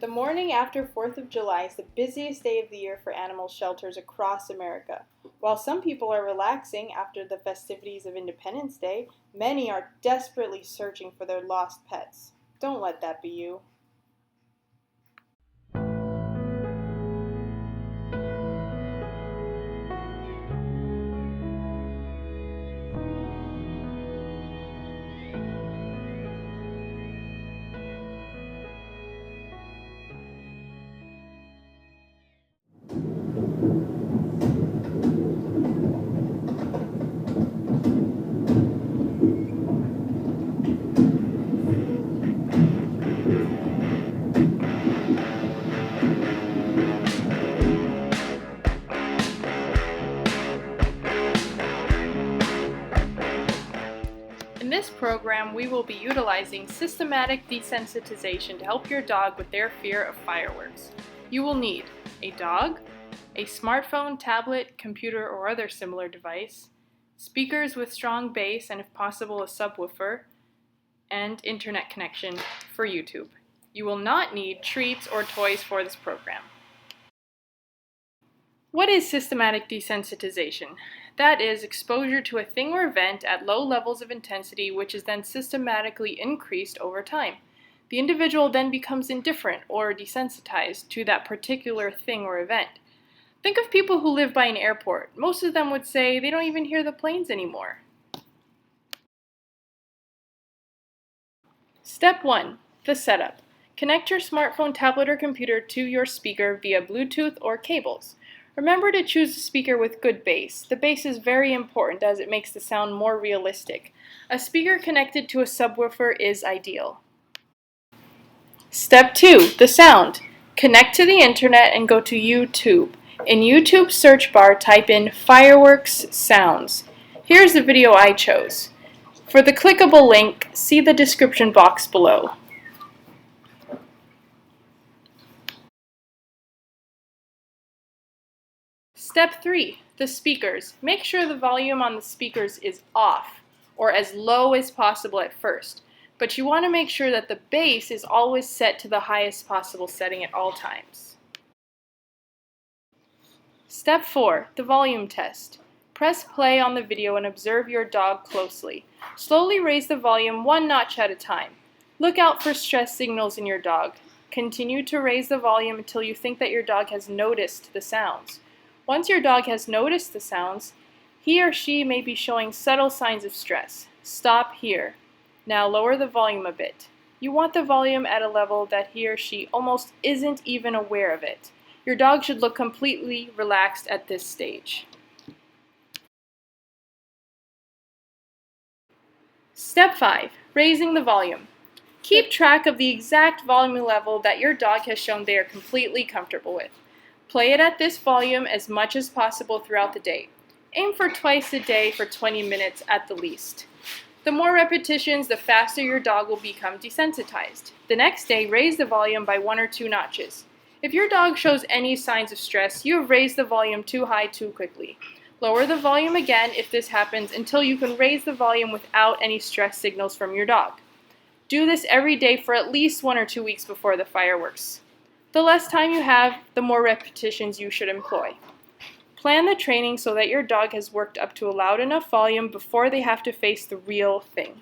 The morning after 4th of July is the busiest day of the year for animal shelters across America. While some people are relaxing after the festivities of Independence Day, many are desperately searching for their lost pets. Don't let that be you. In this program, we will be utilizing systematic desensitization to help your dog with their fear of fireworks. You will need a dog, a smartphone, tablet, computer, or other similar device, speakers with strong bass and if possible a subwoofer, and internet connection for YouTube. You will not need treats or toys for this program. What is systematic desensitization? That is exposure to a thing or event at low levels of intensity which is then systematically increased over time. The individual then becomes indifferent or desensitized to that particular thing or event. Think of people who live by an airport. Most of them would say they don't even hear the planes anymore. Step 1. The Setup. Connect your smartphone, tablet, or computer to your speaker via Bluetooth or cables. Remember to choose a speaker with good bass. The bass is very important as it makes the sound more realistic. A speaker connected to a subwoofer is ideal. Step 2. The Sound. Connect to the internet and go to YouTube. In YouTube's search bar, type in Fireworks Sounds. Here's the video I chose. For the clickable link, see the description box below. Step 3. The Speakers. Make sure the volume on the speakers is off, or as low as possible at first, but you want to make sure that the bass is always set to the highest possible setting at all times. Step 4. The Volume Test. Press play on the video and observe your dog closely. Slowly raise the volume one notch at a time. Look out for stress signals in your dog. Continue to raise the volume until you think that your dog has noticed the sounds. Once your dog has noticed the sounds, he or she may be showing subtle signs of stress. Stop here. Now lower the volume a bit. You want the volume at a level that he or she almost isn't even aware of it. Your dog should look completely relaxed at this stage. Step 5. Raising the volume. Keep track of the exact volume level that your dog has shown they are completely comfortable with. Play it at this volume as much as possible throughout the day. Aim for twice a day for 20 minutes at the least. The more repetitions, the faster your dog will become desensitized. The next day, raise the volume by 1 or 2 notches. If your dog shows any signs of stress, you have raised the volume too high too quickly. Lower the volume again if this happens until you can raise the volume without any stress signals from your dog. Do this every day for at least 1 or 2 weeks before the fireworks. The less time you have, the more repetitions you should employ. Plan the training so that your dog has worked up to a loud enough volume before they have to face the real thing.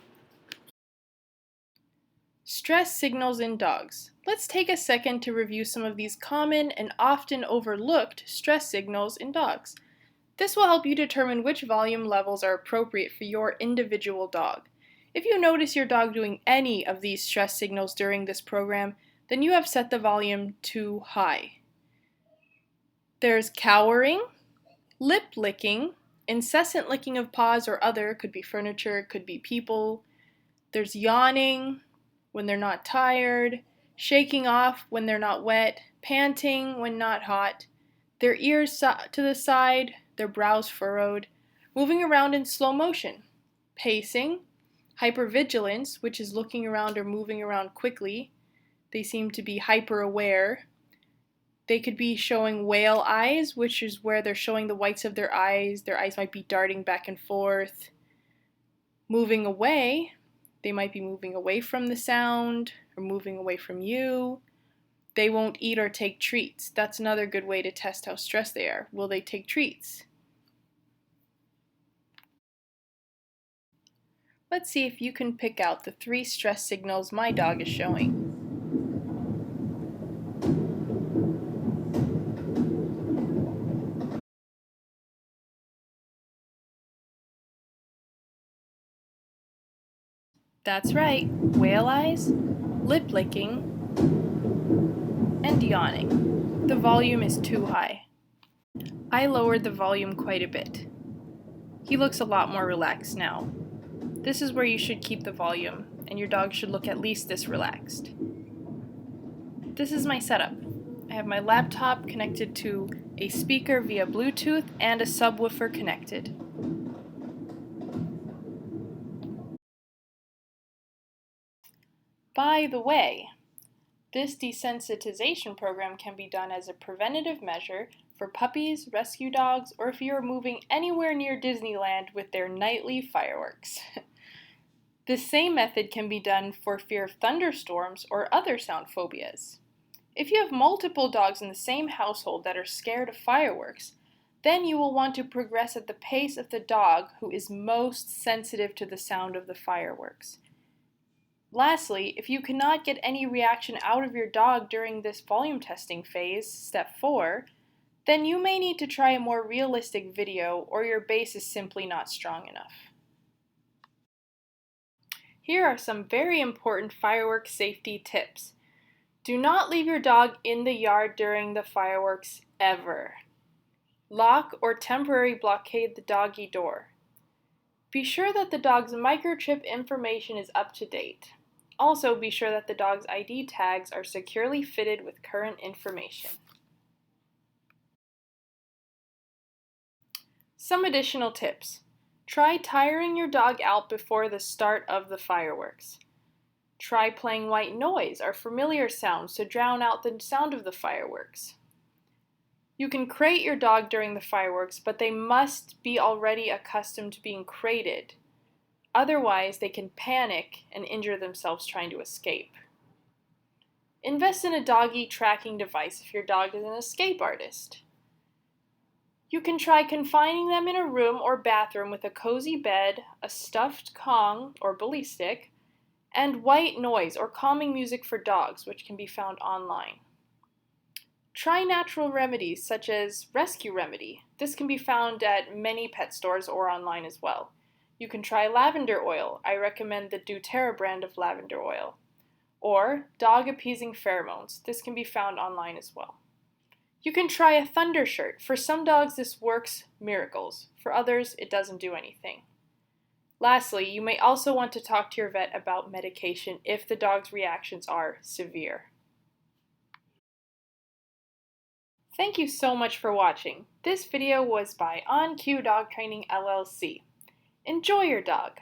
Stress signals in dogs. Let's take a second to review some of these common and often overlooked stress signals in dogs. This will help you determine which volume levels are appropriate for your individual dog. If you notice your dog doing any of these stress signals during this program, then you have set the volume too high. There's cowering, lip licking, incessant licking of paws or other, could be furniture, could be people. There's yawning when they're not tired, shaking off when they're not wet, panting when not hot, their ears to the side, their brows furrowed, moving around in slow motion, pacing, hypervigilance, which is looking around or moving around quickly. They seem to be hyper aware. They could be showing whale eyes, which is where they're showing the whites of their eyes. Their eyes might be darting back and forth. Moving away, they might be moving away from the sound or moving away from you. They won't eat or take treats. That's another good way to test how stressed they are. Will they take treats? Let's see if you can pick out the 3 stress signals my dog is showing. That's right, whale eyes, lip licking, and yawning. The volume is too high. I lowered the volume quite a bit. He looks a lot more relaxed now. This is where you should keep the volume, and your dog should look at least this relaxed. This is my setup. I have my laptop connected to a speaker via Bluetooth and a subwoofer connected. By the way, this desensitization program can be done as a preventative measure for puppies, rescue dogs, or if you are moving anywhere near Disneyland with their nightly fireworks. This same method can be done for fear of thunderstorms or other sound phobias. If you have multiple dogs in the same household that are scared of fireworks, then you will want to progress at the pace of the dog who is most sensitive to the sound of the fireworks. Lastly, if you cannot get any reaction out of your dog during this volume testing phase, step 4, then you may need to try a more realistic video or your bass is simply not strong enough. Here are some very important fireworks safety tips. Do not leave your dog in the yard during the fireworks ever. Lock or temporarily blockade the doggy door. Be sure that the dog's microchip information is up to date. Also, be sure that the dog's ID tags are securely fitted with current information. Some additional tips. Try tiring your dog out before the start of the fireworks. Try playing white noise or familiar sounds to drown out the sound of the fireworks. You can crate your dog during the fireworks, but they must be already accustomed to being crated. Otherwise, they can panic and injure themselves trying to escape. Invest in a doggy tracking device if your dog is an escape artist. You can try confining them in a room or bathroom with a cozy bed, a stuffed Kong or bully stick, and white noise or calming music for dogs, which can be found online. Try natural remedies such as Rescue Remedy. This can be found at many pet stores or online as well. You can try lavender oil. I recommend the doTERRA brand of lavender oil. Or dog appeasing pheromones. This can be found online as well. You can try a thunder shirt. For some dogs this works miracles. For others it doesn't do anything. Lastly, you may also want to talk to your vet about medication if the dog's reactions are severe. Thank you so much for watching. This video was by On Cue Dog Training LLC. Enjoy your dog!